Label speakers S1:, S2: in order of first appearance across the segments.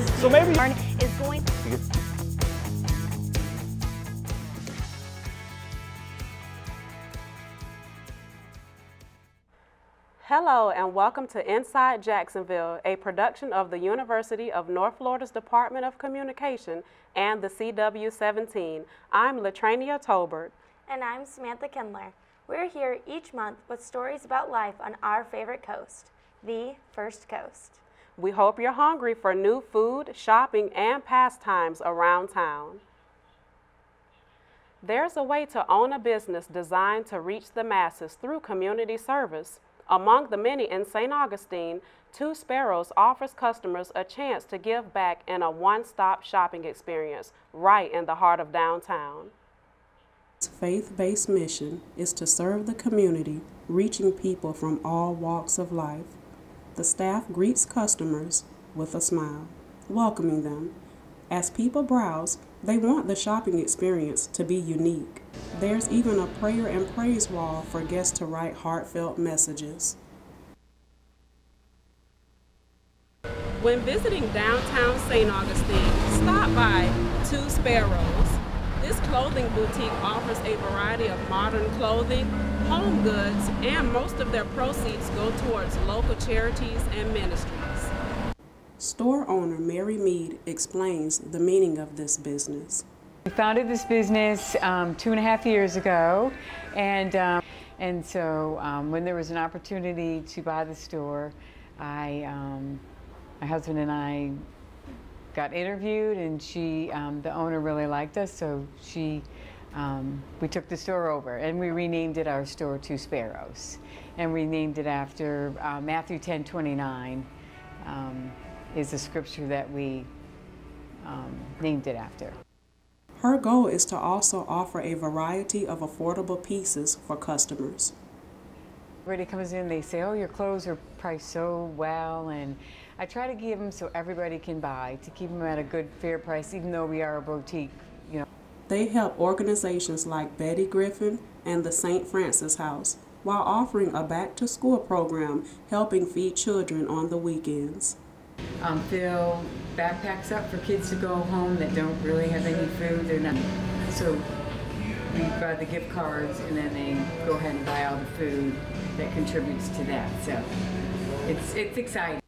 S1: So maybe
S2: is going.
S3: Hello and welcome to Inside Jacksonville, a production of the University of North Florida's Department of Communication and the CW17. I'm Latrania Tolbert.
S2: And I'm Samantha Kindler. We're here each month with stories about life on our favorite coast, the First Coast.
S3: We hope you're hungry for new food, shopping, and pastimes around town. There's a way to own a business designed to reach the masses through community service. Among the many in St. Augustine, Two Sparrows offers customers a chance to give back in a one-stop shopping experience right in the heart of downtown.
S4: Its faith-based mission is to serve the community, reaching people from all walks of life. The staff greets customers with a smile, welcoming them. As people browse, they want the shopping experience to be unique. There's even a prayer and praise wall for guests to write heartfelt messages.
S3: When visiting downtown St. Augustine, stop by Two Sparrows. This clothing boutique offers a variety of modern clothing, home goods, and most of their proceeds go towards local charities and ministries.
S4: Store owner Mary Mead explains the meaning of this business.
S5: We founded this business 2.5 years ago, and so when there was an opportunity to buy the store, my husband and I got interviewed, and the owner really liked us, so we took the store over, and we renamed it our store Two Sparrows, and we named it after Matthew 10:29 is the scripture that we named it after.
S4: Her goal is to also offer a variety of affordable pieces for customers.
S5: Everybody comes in, they say, oh, your clothes are priced so well, and I try to give them so everybody can buy, to keep them at a good, fair price, even though we are a boutique, you know.
S4: They help organizations like Betty Griffin and the St. Francis House, while offering a back-to-school program helping feed children on the weekends.
S5: Fill backpacks up for kids to go home that don't really have any food. They're not. So we buy the gift cards, and then they go ahead and buy all the food that contributes to that. So it's exciting.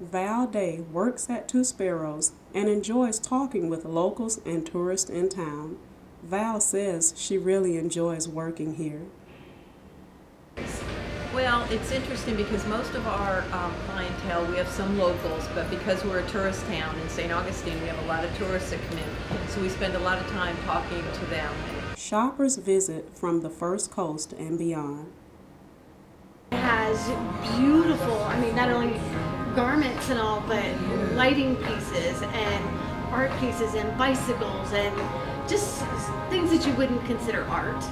S4: Val Day works at Two Sparrows and enjoys talking with locals and tourists in town. Val says she really enjoys working here.
S6: Well, it's interesting because most of our clientele, we have some locals, but because we're a tourist town in St. Augustine, we have a lot of tourists that come in, so we spend a lot of time talking to them.
S4: Shoppers visit from the First Coast and beyond.
S7: It has beautiful, not only garments and all, but lighting pieces and art pieces and bicycles and just things that you wouldn't consider art.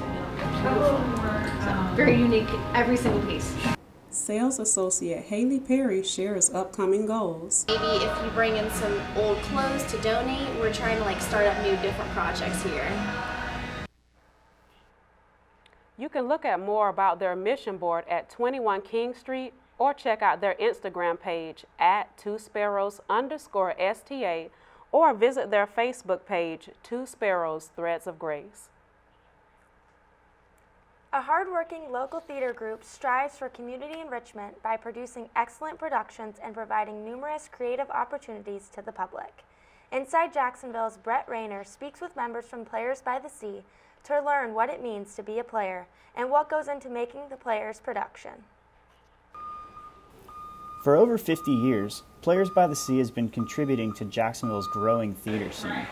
S7: So, very unique, every single piece.
S4: Sales associate Haley Perry shares upcoming goals.
S2: Maybe if you bring in some old clothes to donate, we're trying to start up new different projects here.
S3: You can look at more about their mission board at 21 King Street or check out their Instagram page at @2sparrows_STA or visit their Facebook page, Two Sparrows Threads of Grace.
S2: A hardworking local theater group strives for community enrichment by producing excellent productions and providing numerous creative opportunities to the public. Inside Jacksonville's Brett Raynor speaks with members from Players by the Sea to learn what it means to be a player and what goes into making the Players production.
S8: For over 50 years, Players by the Sea has been contributing to Jacksonville's growing theater scene.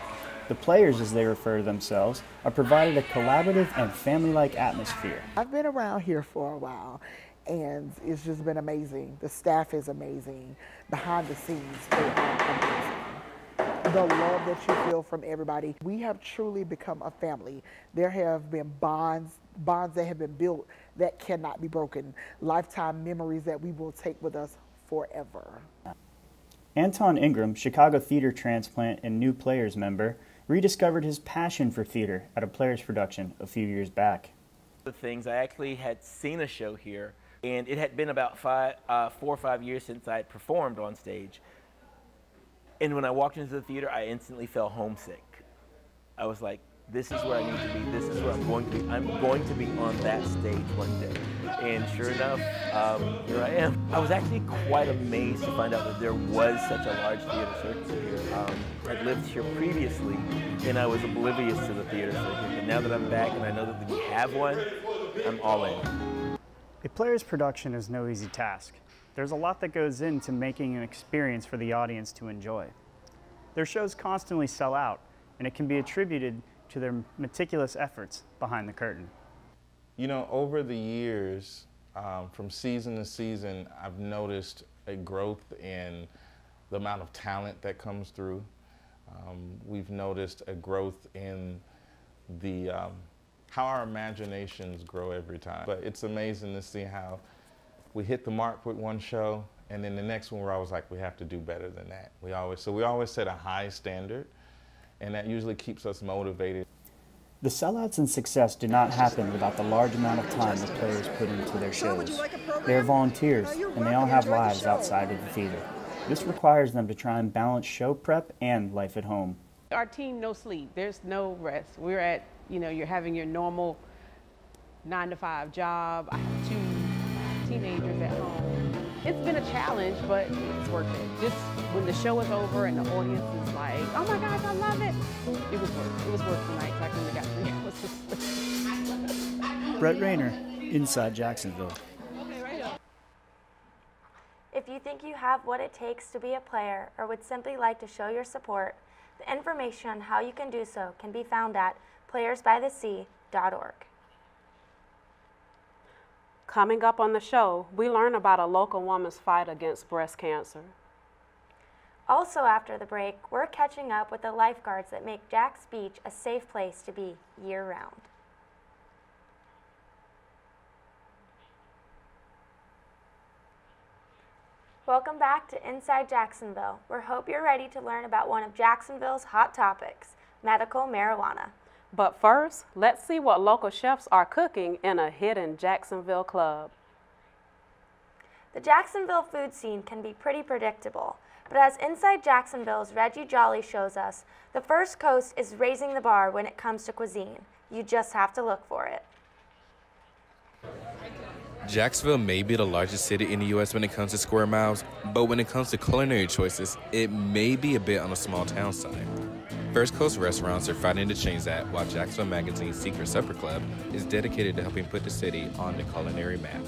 S8: The Players, as they refer to themselves, are provided a collaborative and family-like atmosphere.
S1: I've been around here for a while, and it's just been amazing. The staff is amazing. Behind the scenes, they are amazing. The love that you feel from everybody. We have truly become a family. There have been bonds that have been built that cannot be broken. Lifetime memories that we will take with us forever.
S8: Anthawn Ingram, Chicago theater transplant and new Players member, rediscovered his passion for theater at a Players production a few years back.
S9: The things, I actually had seen a show here, and it had been about 4 or 5 years since I had performed on stage. And when I walked into the theater, I instantly felt homesick. I was like, this is where I need to be. This is where I'm going to be. I'm going to be on that stage one day. And sure enough, here I am. I was actually quite amazed to find out that there was such a large theater circuit here. I'd lived here previously, and I was oblivious to the theater circuit. But now that I'm back and I know that we have one, I'm all in.
S8: A player's production is no easy task. There's a lot that goes into making an experience for the audience to enjoy. Their shows constantly sell out, and it can be attributed to their meticulous efforts behind the curtain.
S10: You know, over the years, from season to season, I've noticed a growth in the amount of talent that comes through. We've noticed a growth in the how our imaginations grow every time. But it's amazing to see how we hit the mark with one show, and then the next one we're always like, we have to do better than that. We always set a high standard, and that usually keeps us motivated.
S8: The sellouts and success do not happen without the large amount of time the players put into their shows. They are volunteers, and they all have lives outside of the theater. This requires them to try and balance show prep and life at home.
S11: Our team, no sleep. There's no rest. We're at, you're having your normal 9-to-5 job. I have 2 teenagers at home. It's been a challenge, but it's worth it. Just when the show is over and the audience is like, oh my gosh, I love it. It was worth it. It was worth the night. I couldn't have got 3 hours of sleep.
S8: Brett Raynor, Inside Jacksonville.
S2: If you think you have what it takes to be a player or would simply like to show your support, the information on how you can do so can be found at playersbythesea.org.
S3: Coming up on the show, we learn about a local woman's fight against breast cancer.
S2: Also after the break, we're catching up with the lifeguards that make Jack's Beach a safe place to be year-round. Welcome back to Inside Jacksonville. We hope you're ready to learn about one of Jacksonville's hot topics, medical marijuana.
S3: But first, let's see what local chefs are cooking in a hidden Jacksonville club.
S2: The Jacksonville food scene can be pretty predictable, but as Inside Jacksonville's Reggie Jolly shows us, the First Coast is raising the bar when it comes to cuisine. You just have to look for it.
S12: Jacksonville may be the largest city in the U.S. when it comes to square miles, but when it comes to culinary choices, it may be a bit on the small town side. First Coast restaurants are fighting to change that, while Jacksonville Magazine's Secret Supper Club is dedicated to helping put the city on the culinary map.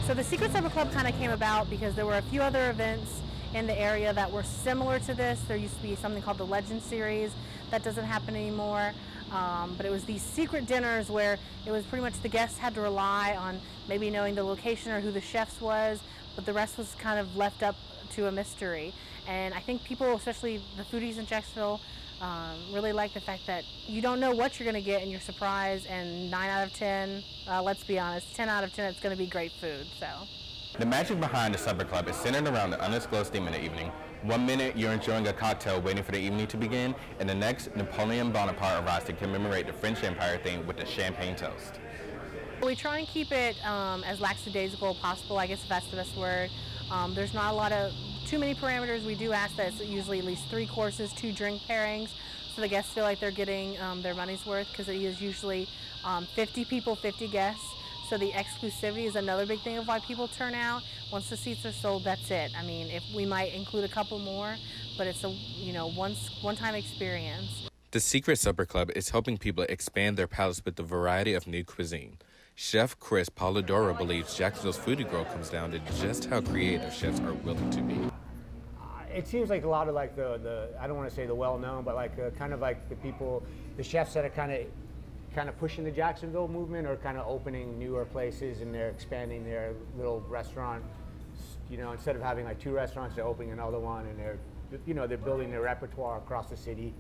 S13: So the Secret Supper Club kind of came about because there were a few other events in the area that were similar to this. There used to be something called the Legend Series. That doesn't happen anymore. But it was these secret dinners where it was pretty much the guests had to rely on maybe knowing the location or who the chefs was, but the rest was kind of left up to a mystery. And I think people, especially the foodies in Jacksonville, really like the fact that you don't know what you're going to get and you're surprised, and 9 out of 10, let's be honest, 10 out of 10 it's going to be great food. So.
S14: The magic behind the Supper Club is centered around the undisclosed theme of the evening. One minute you're enjoying a cocktail waiting for the evening to begin, and the next Napoleon Bonaparte arrives to commemorate the French Empire theme with a champagne toast.
S13: We try and keep it as lackadaisical as possible, I guess if that's the best word. There's not a lot of too many parameters. We do ask that it's usually at least 3 courses, 2 drink pairings, so the guests feel like they're getting their money's worth, because it is usually 50 people, 50 guests. So the exclusivity is another big thing of why people turn out. Once the seats are sold, that's it. I mean, if we might include a couple more, but it's a one-time experience.
S12: The Secret Supper Club is helping people expand their palates with a variety of new cuisine. Chef Chris Polidoro believes Jacksonville's foodie growth comes down to just how creative chefs are willing to be.
S15: It seems like a lot of like the I don't want to say the well-known, but like kind of like the people, the chefs that are kind of pushing the Jacksonville movement, or kind of opening newer places, and they're expanding their little restaurant. You know, instead of having like 2 restaurants, they're opening another one, and they're building their repertoire across the city.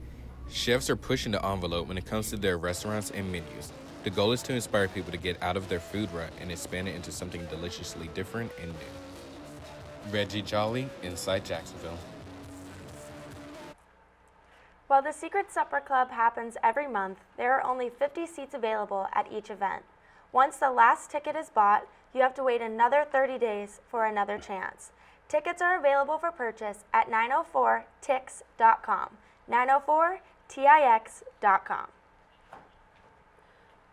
S12: Chefs are pushing the envelope when it comes to their restaurants and menus. The goal is to inspire people to get out of their food rut and expand it into something deliciously different and new. Reggie Jolly, Inside Jacksonville.
S2: While the Secret Supper Club happens every month, there are only 50 seats available at each event. Once the last ticket is bought, you have to wait another 30 days for another chance. Tickets are available for purchase at 904tix.com. 904tix.com.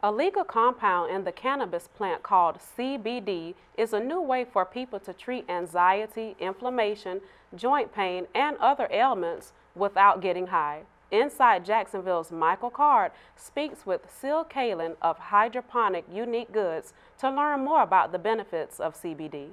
S3: A legal compound in the cannabis plant called CBD is a new way for people to treat anxiety, inflammation, joint pain, and other ailments without getting high. Inside Jacksonville's Michael Card speaks with Sil Kalin of Hydroponic Unique Goods to learn more about the benefits of CBD.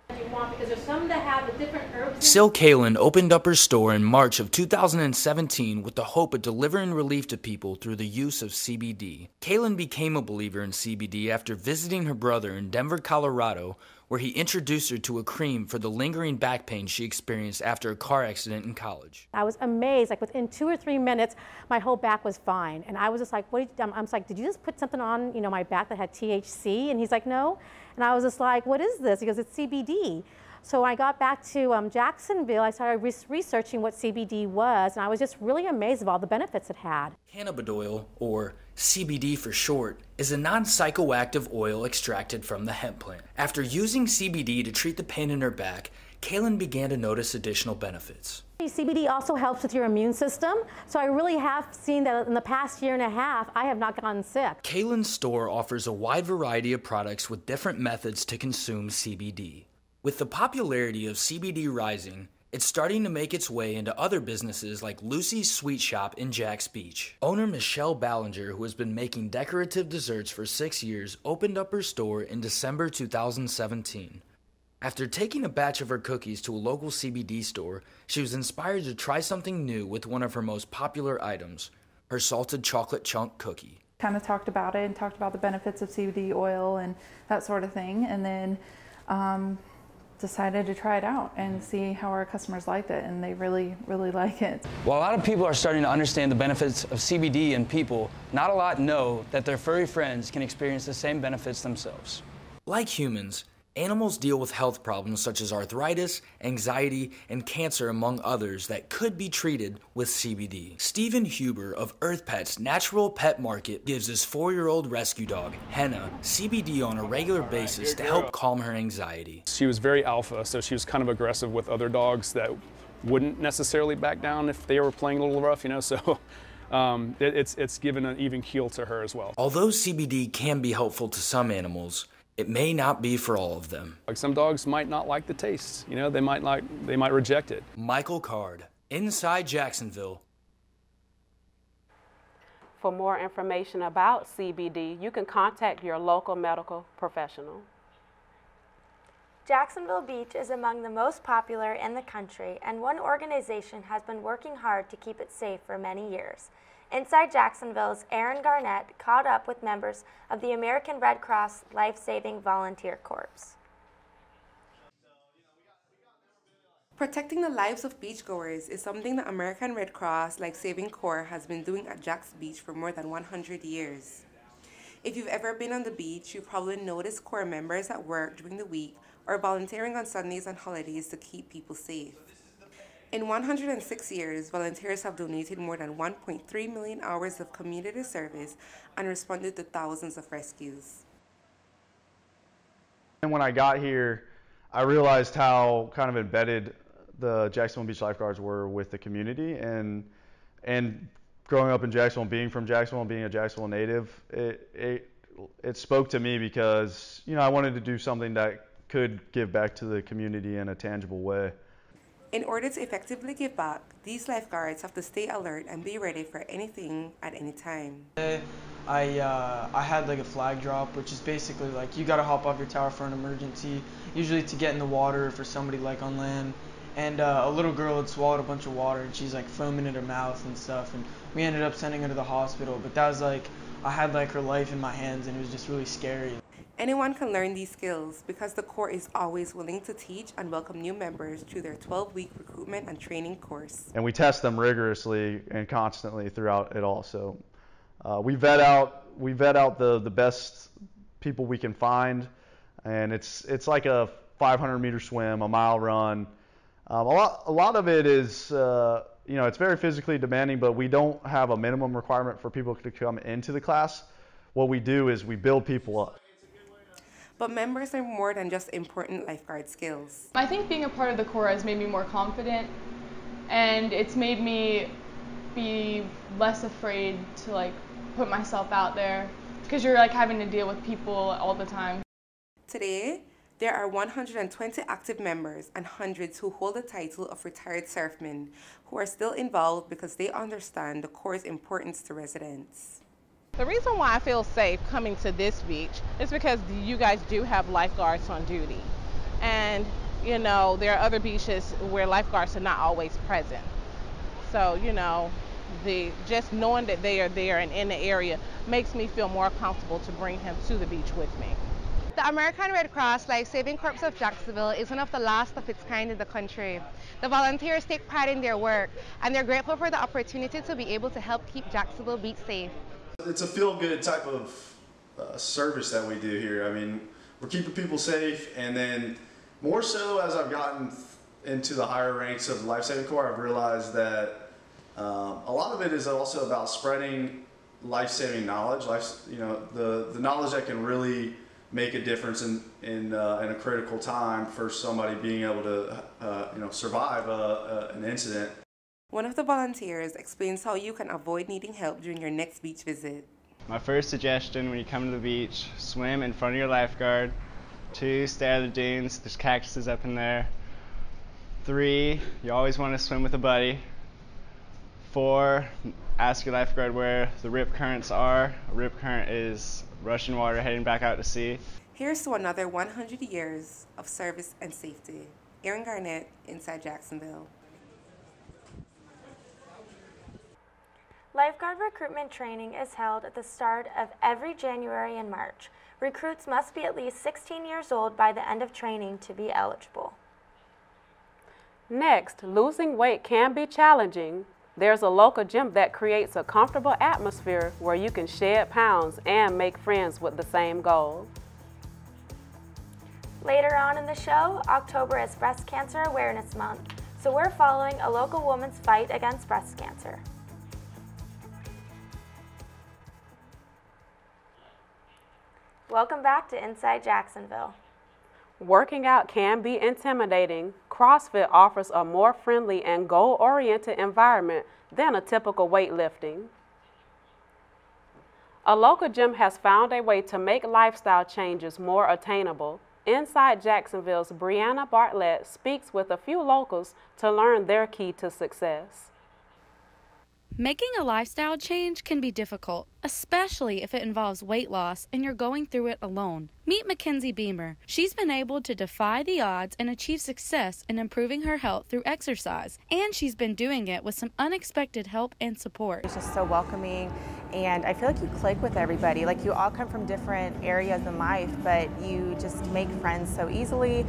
S7: Because there's some that have the different herbs.
S16: Sil Kalin opened up her store in March of 2017 with the hope of delivering relief to people through the use of CBD. Kalin became a believer in CBD after visiting her brother in Denver, Colorado, where he introduced her to a cream for the lingering back pain she experienced after a car accident in college.
S13: I was amazed, like within 2 or 3 minutes, my whole back was fine. And I was just like, what did you, I was like, did you just put something on, my back that had THC? And he's like, no. And I was just like, what is this? He goes, it's CBD. So when I got back to Jacksonville, I started researching what CBD was, and I was just really amazed of all the benefits it had.
S16: Cannabidiol, or CBD for short, is a non-psychoactive oil extracted from the hemp plant. After using CBD to treat the pain in her back, Kalin began to notice additional benefits.
S13: CBD also helps with your immune system, so I really have seen that in the past year and a half, I have not gotten sick.
S16: Kalin's store offers a wide variety of products with different methods to consume CBD. With the popularity of CBD rising, it's starting to make its way into other businesses like Lucy's Sweet Shop in Jax Beach. Owner Michelle Ballinger, who has been making decorative desserts for 6 years, opened up her store in December 2017. After taking a batch of her cookies to a local CBD store, she was inspired to try something new with one of her most popular items, her salted chocolate chunk cookie.
S17: Kind of talked about it and talked about the benefits of CBD oil and that sort of thing, and then decided to try it out and see how our customers liked it, and they really, really like it.
S18: While a lot of people are starting to understand the benefits of CBD in people, not a lot know that their furry friends can experience the same benefits themselves.
S16: Like humans, animals deal with health problems such as arthritis, anxiety, and cancer, among others, that could be treated with CBD. Stephen Huber of Earth Pet's Natural Pet Market gives his 4-year-old rescue dog, Henna, CBD on a regular basis to help calm her anxiety.
S19: She was very alpha, so she was kind of aggressive with other dogs that wouldn't necessarily back down if they were playing a little rough, so it's given an even keel to her as well.
S16: Although CBD can be helpful to some animals, it may not be for all of them.
S19: Like some dogs might not like the taste, they might reject it.
S16: Michael Card, inside Jacksonville.
S3: For more information about CBD, you can contact your local medical professional.
S2: Jacksonville Beach is among the most popular in the country, and one organization has been working hard to keep it safe for many years. Inside Jacksonville's Erin Garnett caught up with members of the American Red Cross Life-Saving Volunteer Corps.
S20: Protecting the lives of beachgoers is something the American Red Cross Life-Saving Corps has been doing at Jax Beach for more than 100 years. If you've ever been on the beach, you've probably noticed Corps members at work during the week or volunteering on Sundays and holidays to keep people safe. In 106 years, volunteers have donated more than 1.3 million hours of community service and responded to thousands of rescues.
S21: And when I got here, I realized how kind of embedded the Jacksonville Beach lifeguards were with the community, and growing up in Jacksonville, being from Jacksonville, being a Jacksonville native, it spoke to me because I wanted to do something that could give back to the community in a tangible way.
S20: In order to effectively give back, these lifeguards have to stay alert and be ready for anything at any time.
S22: I had like a flag drop, which is basically like you gotta hop off your tower for an emergency, usually to get in the water for somebody like on land. And a little girl had swallowed a bunch of water and she's like foaming in her mouth and stuff, and we ended up sending her to the hospital. But that was like, I had like her life in my hands, and it was just really scary.
S20: Anyone can learn these skills because the Corps is always willing to teach and welcome new members through their 12-week recruitment and training course.
S21: And we test them rigorously and constantly throughout it all. So we vet out the best people we can find, and it's like a 500-meter swim, a mile run. A lot of it is it's very physically demanding, but we don't have a minimum requirement for people to come into the class. What we do is we build people up.
S20: But members are more than just important lifeguard skills.
S5: I think being a part of the Corps has made me more confident, and it's made me be less afraid to like put myself out there, because you're like having to deal with people all the time.
S20: Today, there are 120 active members and hundreds who hold the title of retired surfmen who are still involved because they understand the Corps' importance to residents.
S6: The reason why I feel safe coming to this beach is because you guys do have lifeguards on duty. And, you know, there are other beaches where lifeguards are not always present. So, you know, just knowing that they are there and in the area makes me feel more comfortable to bring him to the beach with me.
S23: The American Red Cross Life Saving Corps of Jacksonville is one of the last of its kind in the country. The volunteers take pride in their work, and they're grateful for the opportunity to be able to help keep Jacksonville Beach safe.
S21: It's a feel-good type of service that we do here. I mean, we're keeping people safe, and then more so as I've gotten into the higher ranks of the Life Saving Corps, I've realized that a lot of it is also about spreading life-saving knowledge. The knowledge that can really make a difference in a critical time for somebody being able to survive an incident.
S20: One of the volunteers explains how you can avoid needing help during your next beach visit.
S24: My first suggestion when you come to the beach, swim in front of your lifeguard. 2, stay out of the dunes, there's cactuses up in there. 3, you always want to swim with a buddy. 4, ask your lifeguard where the rip currents are. A rip current is rushing water heading back out to sea.
S20: Here's to another 100 years of service and safety. Erin Garnett, Inside Jacksonville.
S2: Lifeguard recruitment training is held at the start of every January and March. Recruits must be at least 16 years old by the end of training to be eligible.
S3: Next, losing weight can be challenging. There's a local gym that creates a comfortable atmosphere where you can shed pounds and make friends with the same goal.
S2: Later on in the show, October is Breast Cancer Awareness Month, so we're following a local woman's fight against breast cancer. Welcome back to Inside Jacksonville.
S3: Working out can be intimidating. CrossFit offers a more friendly and goal-oriented environment than a typical weightlifting. A local gym has found a way to make lifestyle changes more attainable. Inside Jacksonville's Brianna Bartlett speaks with a few locals to learn their key to success.
S25: Making a lifestyle change can be difficult, especially if it involves weight loss and you're going through it alone. Meet Mackenzie Beamer. She's been able to defy the odds and achieve success in improving her health through exercise, and she's been doing it with some unexpected help and support.
S26: It's just so welcoming, and I feel like you click with everybody. Like, you all come from different areas in life, but you just make friends so easily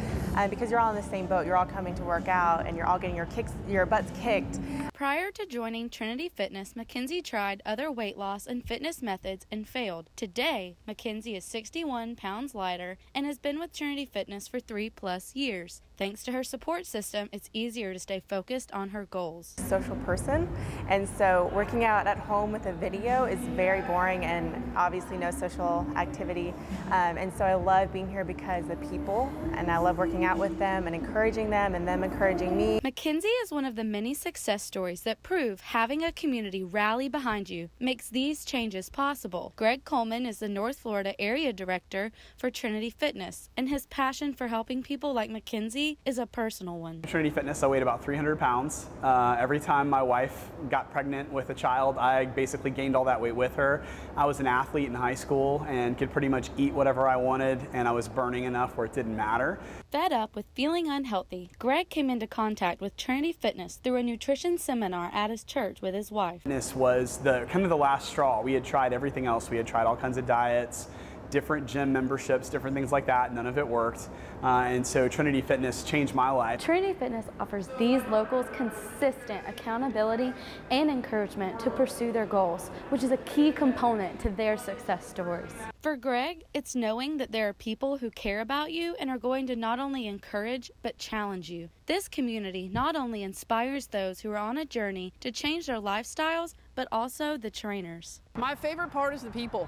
S26: because you're all in the same boat. You're all coming to work out, and you're all getting your butts kicked.
S25: Prior to joining Trinity Fitness, Mackenzie tried other weight loss and fitness methods and failed. Today, Mackenzie is 61 pounds lighter and has been with Trinity Fitness for 3+ years. Thanks to her support system, it's easier to stay focused on her goals.
S26: Social person, and so working out at home with a video is very boring and obviously no social activity. And so I love being here because of people, and I love working out with them and encouraging them and them encouraging me.
S25: Mackenzie is one of the many success stories that prove having a community rally behind you makes these changes possible. Greg Coleman is the North Florida Area Director for Trinity Fitness, and his passion for helping people like Mackenzie is a personal one.
S27: Trinity Fitness, I weighed about 300 pounds. Every time my wife got pregnant with a child, I basically gained all that weight with her. I was an athlete in high school and could pretty much eat whatever I wanted, and I was burning enough where it didn't matter.
S25: Fed up with feeling unhealthy, Greg came into contact with Trinity Fitness through a nutrition seminar at his church with his wife.
S27: Fitness was kind of the last straw. We had tried everything else. We had tried all kinds of diets, different gym memberships, different things like that. None of it worked. And so Trinity Fitness changed my life.
S25: Trinity Fitness offers these locals consistent accountability and encouragement to pursue their goals, which is a key component to their success stories. For Greg, it's knowing that there are people who care about you and are going to not only encourage but challenge you. This community not only inspires those who are on a journey to change their lifestyles, but also the trainers.
S28: My favorite part is the people.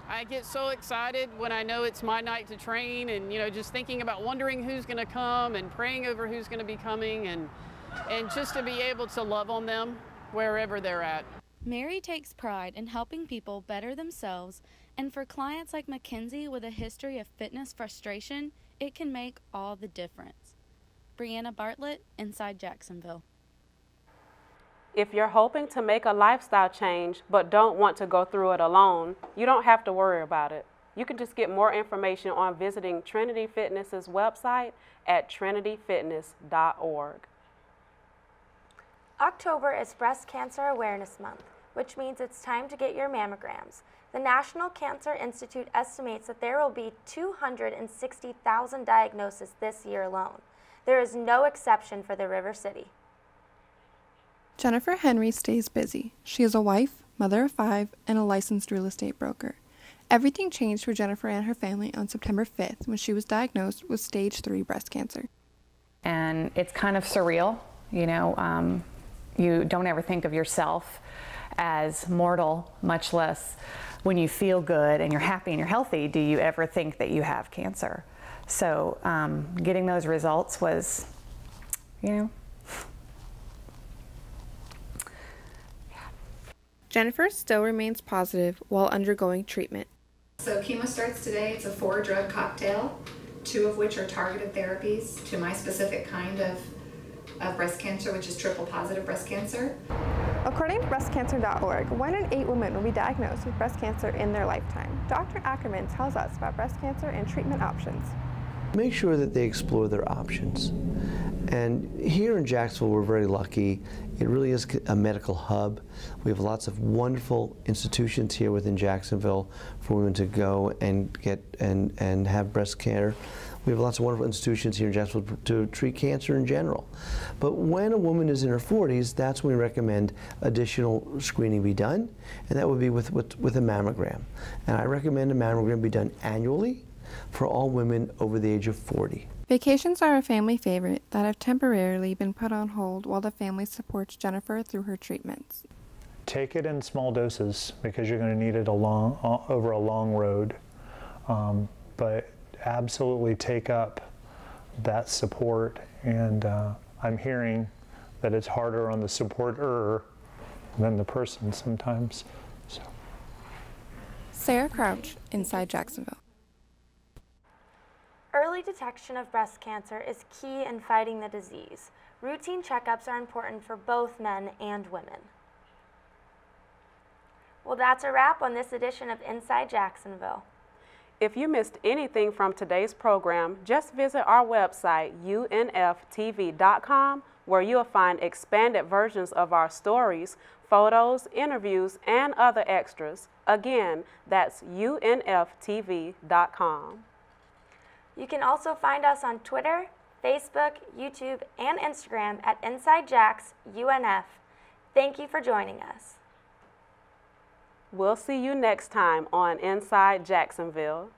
S1: I get so excited when I know it's my night to train, and just thinking about wondering who's going to come and praying over who's going to be coming, and just to be able to love on them wherever they're at.
S25: Mary takes pride in helping people better themselves, and for clients like Mackenzie with a history of fitness frustration, it can make all the difference. Brianna, Bartlett, Inside Jacksonville.
S3: If you're hoping to make a lifestyle change but don't want to go through it alone, you don't have to worry about it. You can just get more information on visiting Trinity Fitness's website at trinityfitness.org.
S2: October is Breast Cancer Awareness Month, which means it's time to get your mammograms. The National Cancer Institute estimates that there will be 260,000 diagnoses this year alone. There is no exception for the River City.
S4: Jennifer Henry stays busy. She is a wife, mother of 5, and a licensed real estate broker. Everything changed for Jennifer and her family on September 5th when she was diagnosed with stage 3 breast cancer.
S8: And it's kind of surreal, you don't ever think of yourself as mortal, much less when you feel good and you're happy and you're healthy, do you ever think that you have cancer? So getting those results was,
S4: Jennifer still remains positive while undergoing treatment.
S9: So chemo starts today. It's a 4-drug cocktail, 2 of which are targeted therapies to my specific kind of breast cancer, which is triple positive breast cancer.
S4: According to breastcancer.org, 1 in 8 women will be diagnosed with breast cancer in their lifetime. Dr. Ackerman tells us about breast cancer and treatment options.
S10: Make sure that they explore their options. And here in Jacksonville, we're very lucky. It really is a medical hub. We have lots of wonderful institutions here within Jacksonville for women to go and get and have breast care. We have lots of wonderful institutions here in Jacksonville to treat cancer in general. But when a woman is in her 40s, that's when we recommend additional screening be done, and that would be with a mammogram. And I recommend a mammogram be done annually for all women over the age of 40.
S4: Vacations are a family favorite that have temporarily been put on hold while the family supports Jennifer through her treatments.
S11: Take it in small doses because you're going to need it over a long road, but absolutely take up that support. And I'm hearing that it's harder on the supporter than the person sometimes. So.
S4: Sara Crouch, Inside Jacksonville.
S2: Early detection of breast cancer is key in fighting the disease. Routine checkups are important for both men and women. Well, that's a wrap on this edition of Inside Jacksonville.
S3: If you missed anything from today's program, just visit our website, unftv.com, where you'll find expanded versions of our stories, photos, interviews, and other extras. Again, that's unftv.com.
S2: You can also find us on Twitter, Facebook, YouTube, and Instagram at InsideJacksUNF. Thank you for joining us.
S3: We'll see you next time on Inside Jacksonville.